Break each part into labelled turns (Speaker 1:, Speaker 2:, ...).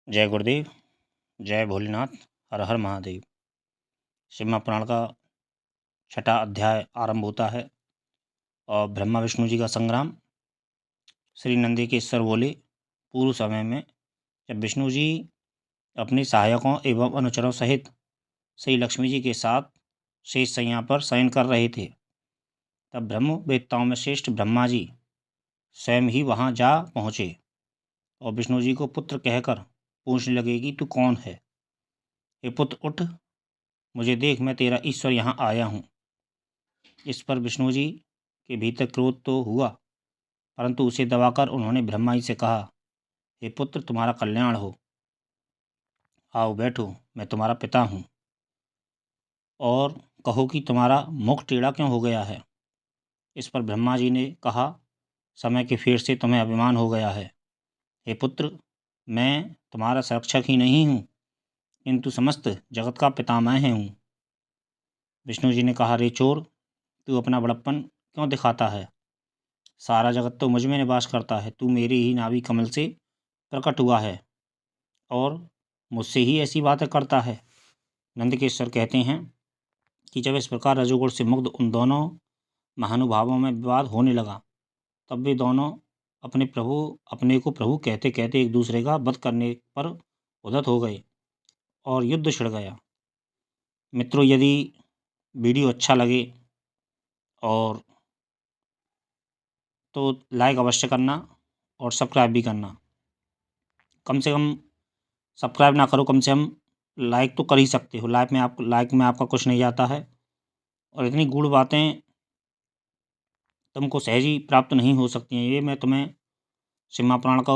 Speaker 1: जय गुरुदेव, जय भोलेनाथ, हर हर महादेव। शिव पुराण का छठा अध्याय आरंभ होता है और ब्रह्मा विष्णु जी का संग्राम। श्री नंदिकेश्वर बोले, पूर्व समय में जब विष्णु जी अपने सहायकों एवं अनुचरों सहित श्री लक्ष्मी जी के साथ शेष शैया पर शयन कर रहे थे, तब ब्रह्म वेत्ताओं में श्रेष्ठ ब्रह्मा जी स्वयं ही वहां जा पहुँचे और विष्णु जी को पुत्र कहकर पूछने लगे कि तू कौन है। हे पुत्र, उठ, मुझे देख, मैं तेरा ईश्वर यहाँ आया हूँ। इस पर विष्णु जी के भीतर क्रोध तो हुआ, परंतु उसे दबाकर उन्होंने ब्रह्मा जी से कहा, हे पुत्र, तुम्हारा कल्याण हो, आओ बैठो, मैं तुम्हारा पिता हूँ, और कहो कि तुम्हारा मुख टेढ़ा क्यों हो गया है। इस पर ब्रह्मा जी ने कहा, समय के फेर से तुम्हें अभिमान हो गया है। हे पुत्र, मैं तुम्हारा संरक्षक ही नहीं हूँ, किंतु समस्त जगत का पितामह हूँ। विष्णु जी ने कहा, रे चोर, तू अपना बड़प्पन क्यों दिखाता है। सारा जगत तो मुझ में निवास करता है, तू मेरे ही नाभि कमल से प्रकट हुआ है और मुझसे ही ऐसी बातें करता है। नंदकेश्वर कहते हैं कि जब इस प्रकार रजोगुण से मुग्ध उन दोनों महानुभावों में विवाद होने लगा, तब वे दोनों अपने को प्रभु कहते कहते एक दूसरे का वध करने पर उद्धत हो गए और युद्ध छिड़ गया। मित्रों, यदि वीडियो अच्छा लगे और तो लाइक अवश्य करना और सब्सक्राइब भी करना। कम से कम सब्सक्राइब ना करो, कम से कम लाइक तो कर ही सकते हो। लाइक में आपका कुछ नहीं जाता है और इतनी गूढ़ बातें तुमको सहज ही प्राप्त नहीं हो सकती हैं। ये मैं तुम्हें शिव पुराण का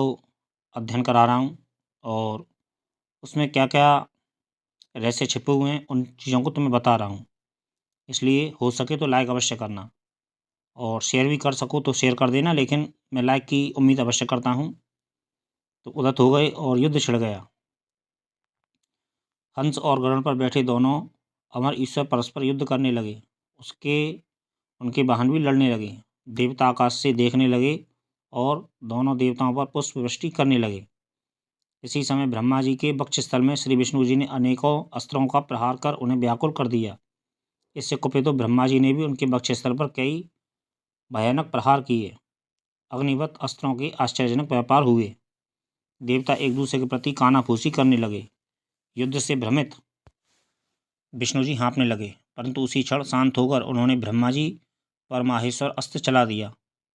Speaker 1: अध्ययन करा रहा हूँ और उसमें क्या क्या रहस्य छिपे हुए हैं उन चीज़ों को तुम्हें बता रहा हूँ। इसलिए हो सके तो लाइक अवश्य करना और शेयर भी कर सको तो शेयर कर देना, लेकिन मैं लाइक की उम्मीद अवश्य करता हूँ। तो उद्धत हो गए और युद्ध छिड़ गया। हंस और गरुड़ पर बैठे दोनों अमर ईश्वर परस्पर युद्ध करने लगे। उनके वाहन भी लड़ने लगे। देवता आकाश से देखने लगे और दोनों देवताओं पर पुष्प वृष्टि करने लगे। इसी समय ब्रह्मा जी के वक्षस्थल में श्री विष्णु जी ने अनेकों अस्त्रों का प्रहार कर उन्हें व्याकुल कर दिया। इससे कुपित तो ब्रह्मा जी ने भी उनके वक्षस्थल पर कई भयानक प्रहार किए। अग्निवत अस्त्रों के आश्चर्यजनक व्यापार हुए। देवता एक दूसरे के प्रति कानाफूसी करने लगे। युद्ध से भ्रमित विष्णु जी हाँफने लगे, परंतु उसी क्षण शांत होकर उन्होंने ब्रह्मा जी पर माहेश्वर अस्त्र चला दिया।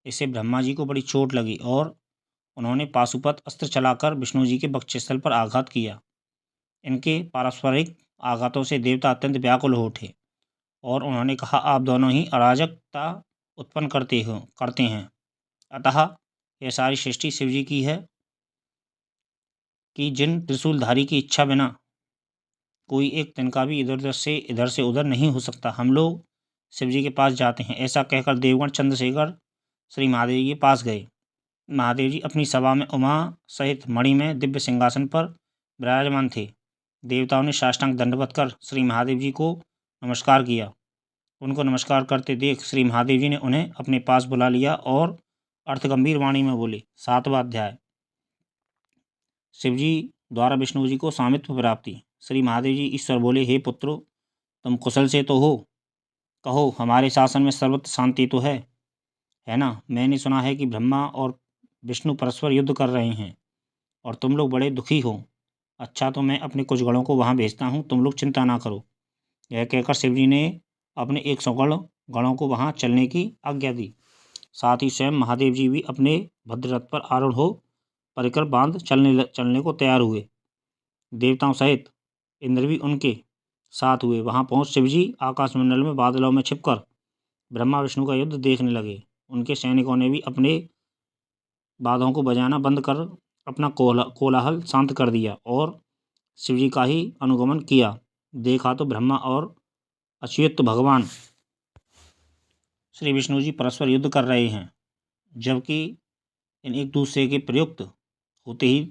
Speaker 1: इससे ब्रह्मा जी को बड़ी चोट लगी और उन्होंने पाशुपत अस्त्र चलाकर विष्णु जी के वक्षस्थल पर आघात किया। इनके पारस्परिक आघातों से देवता अत्यंत व्याकुल हो उठे और उन्होंने कहा, आप दोनों ही अराजकता उत्पन्न करते हैं। अतः यह सारी सृष्टि शिव जी की है कि जिन त्रिशूलधारी की इच्छा बिना कोई एक तिनका भी इधर से उधर नहीं हो सकता। हम लोग शिव जी के पास जाते हैं। ऐसा कहकर देवगण चंद्रशेखर श्री महादेव जी के पास गए। महादेव जी अपनी सभा में उमा सहित मणि में दिव्य सिंहासन पर विराजमान थे। देवताओं ने साष्टांग दंडवत कर श्री महादेव जी को नमस्कार किया। उनको नमस्कार करते देख श्री महादेव जी ने उन्हें अपने पास बुला लिया और अर्थगंभीर वाणी में बोले। 7वां अध्याय। शिवजी द्वारा विष्णु जी को स्वामित्व प्राप्ति। श्री महादेव जी ईश्वर बोले, हे पुत्रो, तुम कुशल से तो हो, कहो हमारे शासन में सर्वत्र शांति तो है ना। मैंने सुना है कि ब्रह्मा और विष्णु परस्पर युद्ध कर रहे हैं और तुम लोग बड़े दुखी हो। अच्छा, तो मैं अपने कुछ गणों को वहाँ भेजता हूँ, तुम लोग चिंता ना करो। यह कहकर शिवजी ने अपने 100 गणों को वहाँ चलने की आज्ञा दी। साथ ही स्वयं महादेव जी भी अपने भद्ररथ पर आरूढ़ हो परिकर बांध चलने को तैयार हुए। देवताओं सहित इंद्र भी उनके साथ हुए। वहाँ पहुँच शिवजी आकाशमंडल में बादलों में छिपकर ब्रह्मा विष्णु का युद्ध देखने लगे। उनके सैनिकों ने भी अपने बाधों को बजाना बंद कर अपना कोलाहल शांत कर दिया और शिवजी का ही अनुगमन किया। देखा तो ब्रह्मा और अच्युत भगवान श्री विष्णु जी परस्पर युद्ध कर रहे हैं, जबकि इन एक दूसरे के प्रयुक्त होते ही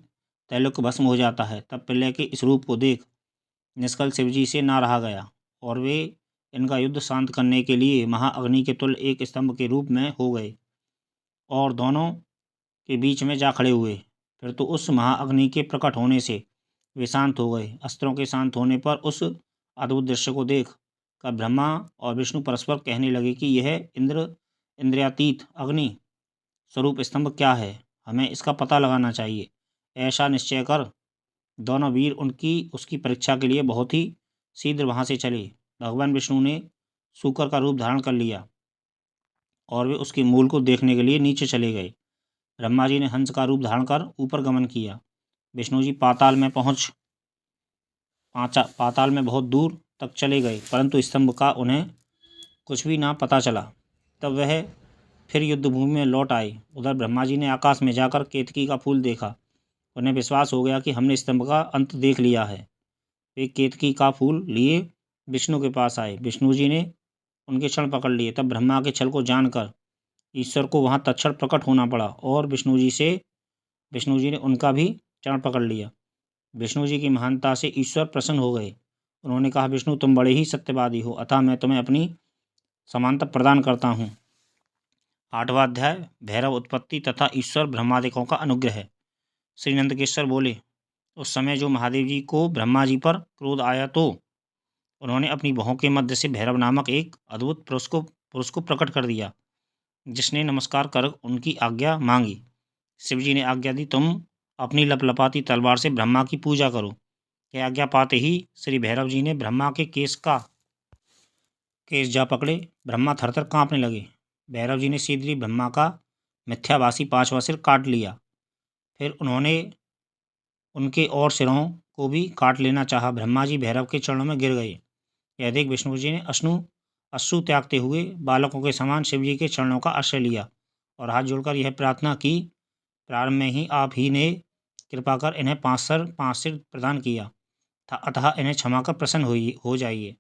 Speaker 1: त्रैलोक्य भस्म हो जाता है। तब प्रलय के इस रूप को देख निष्कल शिवजी से ना रहा गया और वे इनका युद्ध शांत करने के लिए महाअग्नि के तुल्य एक स्तंभ के रूप में हो गए और दोनों के बीच में जा खड़े हुए। फिर तो उस महाअग्नि के प्रकट होने से वे शांत हो गए। अस्त्रों के शांत होने पर उस अद्भुत दृश्य को देख कर ब्रह्मा और विष्णु परस्पर कहने लगे कि यह इंद्रियातीत अग्नि स्वरूप स्तंभ क्या है, हमें इसका पता लगाना चाहिए। ऐसा निश्चय कर दोनों वीर उसकी परीक्षा के लिए बहुत ही शीघ्र वहाँ से चले। भगवान विष्णु ने शूकर का रूप धारण कर लिया और वे उसके मूल को देखने के लिए नीचे चले गए। ब्रह्मा जी ने हंस का रूप धारण कर ऊपर गमन किया। विष्णु जी पाताल में बहुत दूर तक चले गए, परंतु स्तंभ का उन्हें कुछ भी ना पता चला। तब वह फिर युद्धभूमि में लौट आए। उधर ब्रह्मा जी ने आकाश में जाकर केतकी का फूल देखा। उन्हें विश्वास हो गया कि हमने स्तंभ का अंत देख लिया है। वे केतकी का फूल लिए विष्णु के पास आए। विष्णु जी ने उनके चरण पकड़ लिए। तब ब्रह्मा के छल को जानकर ईश्वर को वहाँ तत्क्षण प्रकट होना पड़ा और विष्णु जी ने उनका भी चरण पकड़ लिया। विष्णु जी की महानता से ईश्वर प्रसन्न हो गए। उन्होंने कहा, विष्णु तुम बड़े ही सत्यवादी हो, अतः मैं तुम्हें अपनी समानता प्रदान करता हूँ। 8वां अध्याय भैरव उत्पत्ति तथा ईश्वर ब्रह्मादिकों का अनुग्रह। श्री नंदकेश्वर बोले, उस समय जो महादेव जी को ब्रह्मा जी पर क्रोध आया तो उन्होंने अपनी भौं के मध्य से भैरव नामक एक अद्भुत पुरुष को प्रकट कर दिया, जिसने नमस्कार कर उनकी आज्ञा मांगी। शिवजी ने आज्ञा दी, तुम अपनी लपलपाती तलवार से ब्रह्मा की पूजा करो। यह आज्ञा पाते ही श्री भैरव जी ने ब्रह्मा के केस जा पकड़े। ब्रह्मा थरथर कांपने लगे। भैरव जी ने शीघ्र ब्रह्मा का मिथ्याभासी 5वां सिर काट लिया। फिर उन्होंने उनके और सिरों को भी काट लेना चाहा। ब्रह्मा जी भैरव के चरणों में गिर गए। यह देख विष्णु जी ने अश्रु त्यागते हुए बालकों के समान शिवजी के चरणों का आश्रय लिया और हाथ जोड़कर यह प्रार्थना की, प्रारंभ में ही आप ही ने कृपा कर इन्हें 5 सिर प्रदान किया था, अतः इन्हें क्षमा कर प्रसन्न हो जाइए।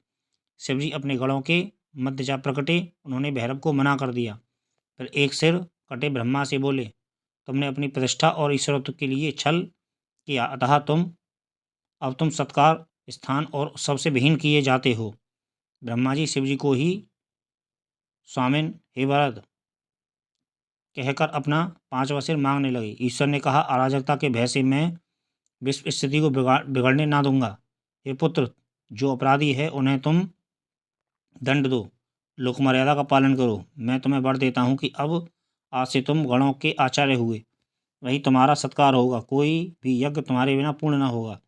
Speaker 1: शिवजी अपने गढ़ों के मध्य जा प्रकटे। उन्होंने भैरव को मना कर दिया। फिर एक सिर कटे ब्रह्मा से बोले, तुमने अपनी प्रतिष्ठा और ईश्वरत्व के लिए छल किया, अतः अब तुम सत्कार, स्थान और सबसे विहीन किए जाते हो। ब्रह्मा जी शिवजी को ही स्वामिन हे वरद कहकर अपना 5वां सिर मांगने लगे। ईश्वर ने कहा, अराजकता के भय से मैं विश्व स्थिति को बिगड़ने ना दूंगा। हे पुत्र, जो अपराधी है उन्हें तुम दंड दो, लोक मर्यादा का पालन करो। मैं तुम्हें वर देता हूँ कि अब आज से तुम गणों के आचार्य हुए, वही तुम्हारा सत्कार होगा। कोई भी यज्ञ तुम्हारे बिना पूर्ण न होगा।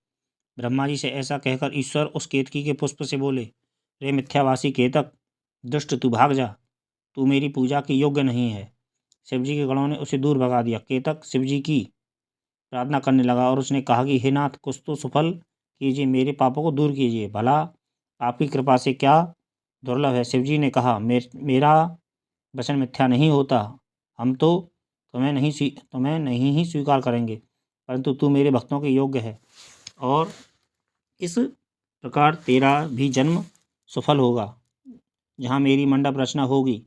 Speaker 1: ब्रह्मा जी से ऐसा कहकर ईश्वर उस केतकी के पुष्प से बोले, रे मिथ्याभासी केतक, दुष्ट तू भाग जा, तू मेरी पूजा के योग्य नहीं है। शिवजी के गणों ने उसे दूर भगा दिया। केतक शिवजी की प्रार्थना करने लगा और उसने कहा कि हे नाथ, कुछ तो सुफल कीजिए, मेरे पापों को दूर कीजिए, भला आपकी कृपा से क्या दुर्लभ है। शिवजी ने कहा, मेरा वचन मिथ्या नहीं होता। हम तो तुम्हें नहीं ही स्वीकार करेंगे, परंतु तू मेरे भक्तों के योग्य है और इस प्रकार तेरा भी जन्म सफल होगा। जहाँ मेरी मंडप रचना होगी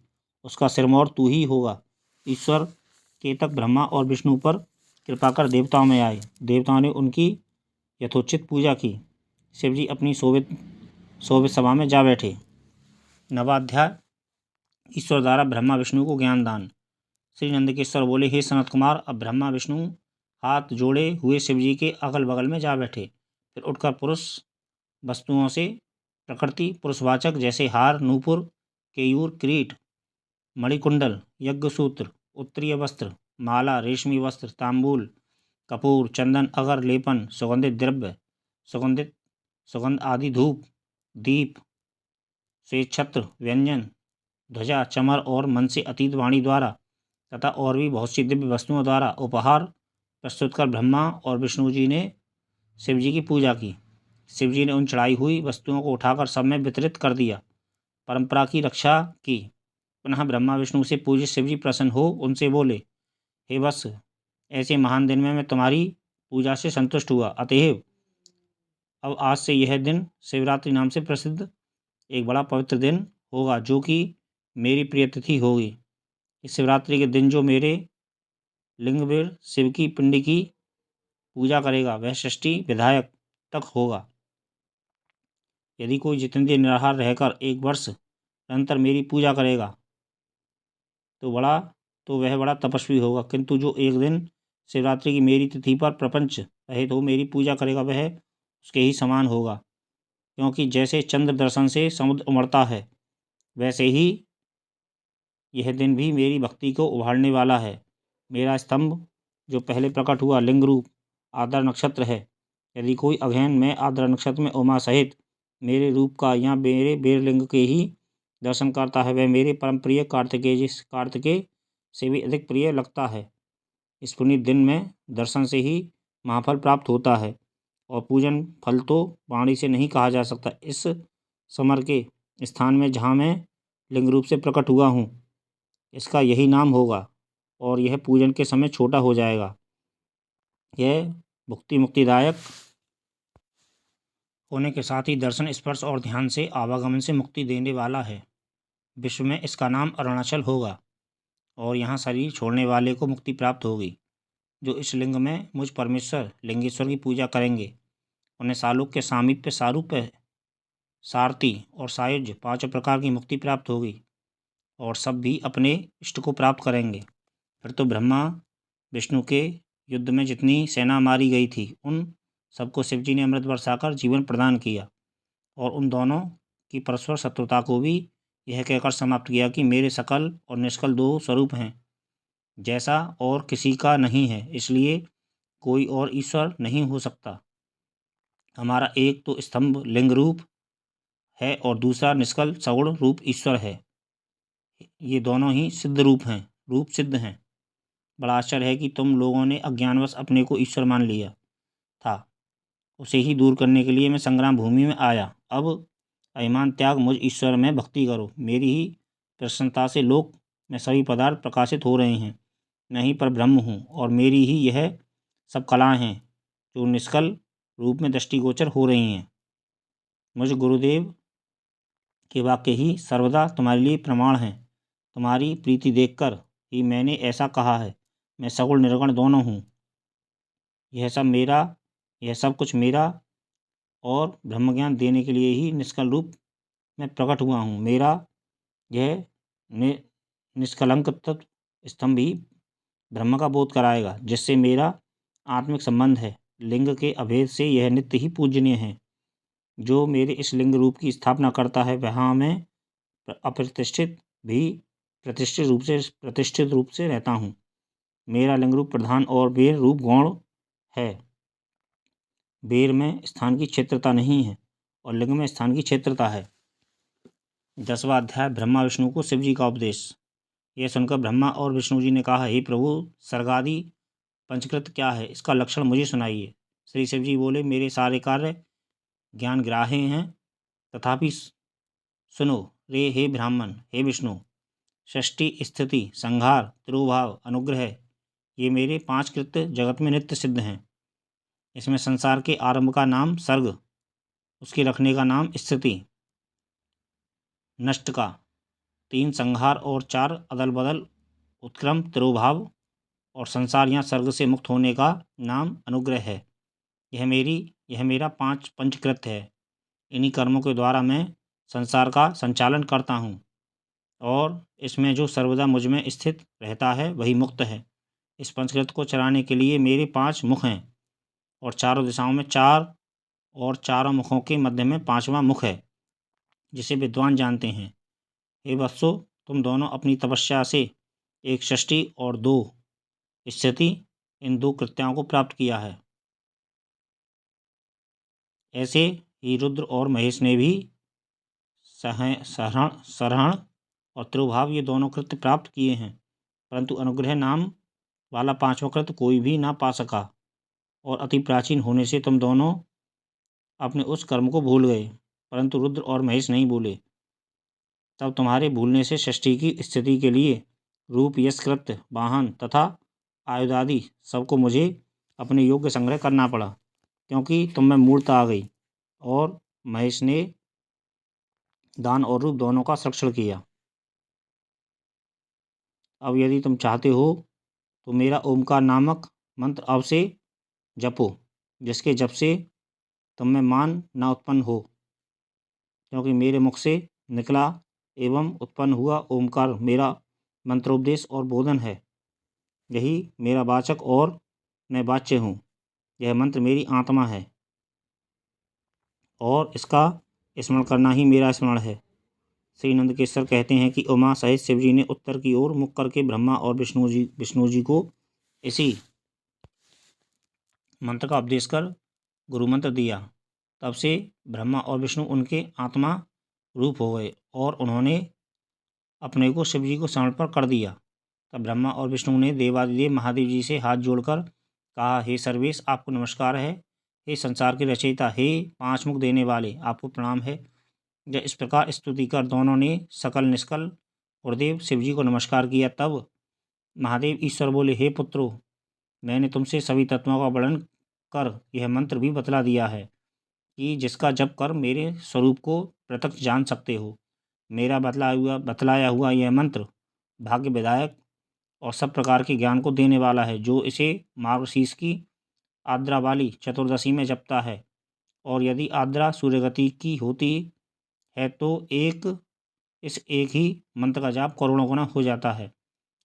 Speaker 1: उसका सिरमौर तू ही होगा। ईश्वर केतक ब्रह्मा और विष्णु पर कृपा कर देवताओं में आए। देवताओं ने उनकी यथोचित पूजा की। शिवजी अपनी शोभित सभा में जा बैठे। 9वां अध्याय ईश्वर द्वारा ब्रह्मा विष्णु को ज्ञान दान। श्री नंदकेश्वर बोले, हे सनत कुमार, अब ब्रह्मा विष्णु हाथ जोड़े हुए शिवजी के अगल बगल में जा बैठे। फिर उठकर पुरुष वस्तुओं से प्रकृति पुरुषवाचक जैसे हार, नूपुर, केयूर, किरीट, मणिकुंडल, यज्ञसूत्र, उत्तरीय वस्त्र, माला, रेशमी वस्त्र, तांबूल, कपूर, चंदन, अगर, लेपन, सुगंधित द्रव्य, सुगंध आदि, धूप, दीप, श्वेत छत्र, व्यंजन, ध्वजा, चमर और मन से अतीत वाणी द्वारा तथा और भी बहुत सी दिव्य वस्तुओं द्वारा उपहार प्रस्तुत कर ब्रह्मा और विष्णु जी ने शिवजी की पूजा की। शिवजी ने उन चढ़ाई हुई वस्तुओं को उठाकर सब में वितरित कर दिया, परंपरा की रक्षा की। पुनः ब्रह्मा विष्णु से पूजित शिवजी प्रसन्न हो उनसे बोले, हे वत्स, ऐसे महान दिन में मैं तुम्हारी पूजा से संतुष्ट हुआ, अतएव अब आज से यह दिन शिवरात्रि नाम से प्रसिद्ध एक बड़ा पवित्र दिन होगा, जो कि मेरी प्रिय तिथि होगी। इस शिवरात्रि के दिन जो मेरे लिंगवीर शिव की पिंड की पूजा करेगा वह षष्ठी विधायक तक होगा। यदि कोई जितने दिन निराहार रहकर 1 वर्ष निरंतर मेरी पूजा करेगा तो वह बड़ा तपस्वी होगा, किंतु जो एक दिन शिवरात्रि की मेरी तिथि पर प्रपंच रहित हो मेरी पूजा करेगा वह उसके ही समान होगा, क्योंकि जैसे चंद्र दर्शन से समुद्र उमड़ता है, वैसे ही यह दिन भी मेरी भक्ति को उभारने वाला है। मेरा स्तंभ जो पहले प्रकट हुआ लिंग रूप आद्र नक्षत्र है। यदि कोई अगहन में आद्र नक्षत्र में उमा सहित मेरे रूप का या मेरे बेरलिंग के ही दर्शन करता है, वह मेरे परम प्रिय कार्तिकेय से भी अधिक प्रिय लगता है। इस पुनीत दिन में दर्शन से ही महाफल प्राप्त होता है, और पूजन फल तो वाणी से नहीं कहा जा सकता। इस समर के स्थान में जहाँ मैं लिंग रूप से प्रकट हुआ हूँ, इसका यही नाम होगा, और यह पूजन के समय छोटा हो जाएगा। यह मुक्तिदायक होने के साथ ही दर्शन, स्पर्श और ध्यान से आवागमन से मुक्ति देने वाला है। विश्व में इसका नाम अरुणाचल होगा, और यहाँ शरीर छोड़ने वाले को मुक्ति प्राप्त होगी। जो इस लिंग में मुझ परमेश्वर लिंगेश्वर की पूजा करेंगे, उन्हें सालोक के सामीप्य, सारूप्य, सारथी और सायुज्य 5 प्रकार की मुक्ति प्राप्त होगी, और सब भी अपने इष्ट को प्राप्त करेंगे। फिर तो ब्रह्मा विष्णु के युद्ध में जितनी सेना मारी गई थी, उन सबको शिवजी ने अमृत बरसाकर जीवन प्रदान किया, और उन दोनों की परस्पर शत्रुता को भी यह कहकर समाप्त किया कि मेरे सकल और निष्कल 2 स्वरूप हैं, जैसा और किसी का नहीं है, इसलिए कोई और ईश्वर नहीं हो सकता। हमारा एक तो स्तंभ लिंग रूप है, और दूसरा निष्कल सगुण रूप ईश्वर है। ये दोनों ही सिद्ध रूप हैं, रूप सिद्ध हैं। बड़ा आश्चर्य है कि तुम लोगों ने अज्ञानवश अपने को ईश्वर मान लिया था। उसे ही दूर करने के लिए मैं संग्राम भूमि में आया। अब अभिमान त्याग मुझ ईश्वर में भक्ति करो। मेरी ही प्रसन्नता से लोक में सभी पदार्थ प्रकाशित हो रहे हैं। मैं ही पर ब्रह्म हूँ, और मेरी ही यह सब कलाएं हैं जो निष्कल रूप में दृष्टिगोचर हो रही हैं। मुझ गुरुदेव के वाक्य ही सर्वदा तुम्हारे लिए प्रमाण हैं। तुम्हारी प्रीति देखकर ही मैंने ऐसा कहा है। मैं सगुण निर्गुण दोनों हूँ। यह सब कुछ मेरा और ब्रह्मज्ञान देने के लिए ही निष्कल रूप में प्रकट हुआ हूँ। मेरा यह निष्कलंक तत्व स्तंभ ही ब्रह्म का बोध कराएगा, जिससे मेरा आत्मिक संबंध है। लिंग के अभेद से यह नित्य ही पूजनीय है। जो मेरे इस लिंग रूप की स्थापना करता है, वहाँ मैं अप्रतिष्ठित भी प्रतिष्ठित रूप से रहता हूँ। मेरा लिंग रूप प्रधान और बेर रूप गौण है। बेर में स्थान की क्षेत्रता नहीं है, और लिंग में स्थान की क्षेत्रता है। 10वां अध्याय ब्रह्मा विष्णु को शिव जी का उपदेश। यह सुनकर ब्रह्मा और विष्णु जी ने कहा, हे प्रभु, सर्गादि पंचकृत क्या है, इसका लक्षण मुझे सुनाइए। श्री शिव जी बोले, मेरे सारे कार्य ज्ञान ग्राह्य हैं, तथापि सुनो रे हे ब्राह्मण, हे विष्णु। सृष्टि, स्थिति, संहार, तिरोभाव, अनुग्रह, ये मेरे 5 कृत्य जगत में नित्य सिद्ध हैं। इसमें संसार के आरंभ का नाम सर्ग, उसके रखने का नाम स्थिति, नष्ट का 3 संहार और 4 अदल बदल, उत्क्रम, तिरोभाव, और संसार या सर्ग से मुक्त होने का नाम अनुग्रह है। यह मेरा 5 पंचकृत्य है। इन्हीं कर्मों के द्वारा मैं संसार का संचालन करता हूँ, और इसमें जो सर्वदा मुझ में स्थित रहता है वही मुक्त है। इस पंचकृत्य को चलाने के लिए मेरे 5 मुख हैं, और चारों दिशाओं में 4, और चारों मुखों के मध्य में 5वां मुख है, जिसे विद्वान जानते हैं। हे वत्सो, तुम दोनों अपनी तपस्या से एक सृष्टि और 2 स्थिति, इन 2 कृत्यों को प्राप्त किया है। ऐसे ही रुद्र और महेश ने भी सरहण और तिरुभाव ये दोनों कृत्य प्राप्त किए हैं, परंतु अनुग्रह नाम वाला 5वां कृत्य कोई भी ना पा सका, और अति प्राचीन होने से तुम दोनों अपने उस कर्म को भूल गए, परंतु रुद्र और महेश नहीं भूले। तब तुम्हारे भूलने से सृष्टि की स्थिति के लिए रूप, यश, कृत्य, वाहन तथा आयुधादि सबको मुझे अपने योग्य संग्रह करना पड़ा, क्योंकि तुम में मूर्ता आ गई, और महेश ने दान और रूप दोनों का संरक्षण किया। अब यदि तुम चाहते हो तो मेरा ओमकार नामक मंत्र अब से जपो, जिसके जप से तुम में मान ना उत्पन्न हो, क्योंकि मेरे मुख से निकला एवं उत्पन्न हुआ ओमकार मेरा मंत्रोपदेश और बोधन है। यही मेरा वाचक और मैं वाच्य हूँ। यह मंत्र मेरी आत्मा है। और इसका स्मरण करना ही मेरा स्मरण है। श्री नंदकेश्वर कहते हैं कि उमा सहित शिवजी ने उत्तर की ओर मुख करके ब्रह्मा और विष्णु जी को इसी मंत्र का उपदेश कर गुरु मंत्र दिया। तब से ब्रह्मा और विष्णु उनके आत्मा रूप हो गए और उन्होंने अपने को शिव जी को समर्पण कर दिया। तब ब्रह्मा और विष्णु ने देवादिदेव महादेव जी से हाथ जोड़कर कहा, हे सर्वेश, आपको नमस्कार है। हे संसार के रचयिता, हे पांच मुख देने वाले, आपको प्रणाम है। जब इस प्रकार स्तुति कर दोनों ने सकल निष्कल गुरुदेव शिव जी को नमस्कार किया। तब महादेव ईश्वर बोले, हे पुत्रों, मैंने तुमसे सभी तत्वों का वर्णन कर यह मंत्र भी बतला दिया है कि जिसका जप कर मेरे स्वरूप को प्रत्यक्ष जान सकते हो। मेरा बतलाया हुआ यह मंत्र भाग्य विदायक और सब प्रकार के ज्ञान को देने वाला है। जो इसे मार्गशीर्ष की आद्रा वाली चतुर्दशी में जपता है, और यदि आद्रा सूर्यगति की होती है तो इस एक ही मंत्र का जाप करोड़ों गुना हो जाता है।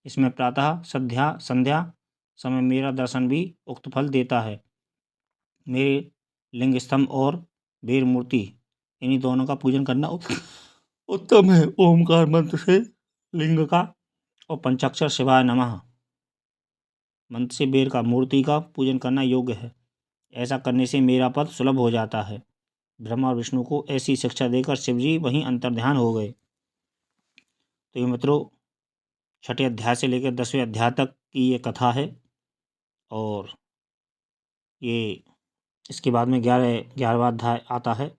Speaker 1: इसमें प्रातः संध्या समय मेरा दर्शन भी उक्त फल देता है। मेरे लिंग स्तंभ और वीर मूर्ति, इन्हीं दोनों का पूजन करना उत्तम है। ओमकार मंत्र से लिंग का और पंचाक्षर शिवाय नमः मंत्र से बेर का मूर्ति का पूजन करना योग्य है। ऐसा करने से मेरा पद सुलभ हो जाता है। ब्रह्मा और विष्णु को ऐसी शिक्षा देकर शिवजी वहीं अंतर्ध्यान हो गए। तो ये मित्रों, छठे अध्याय से लेकर 10वें अध्याय तक की ये कथा है, और ये इसके बाद में 11वां अध्याय आता है।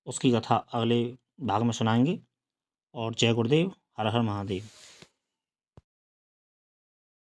Speaker 1: उसकी कथा अगले भाग में सुनाएंगे। और जय गुरुदेव, हर हर महादेव।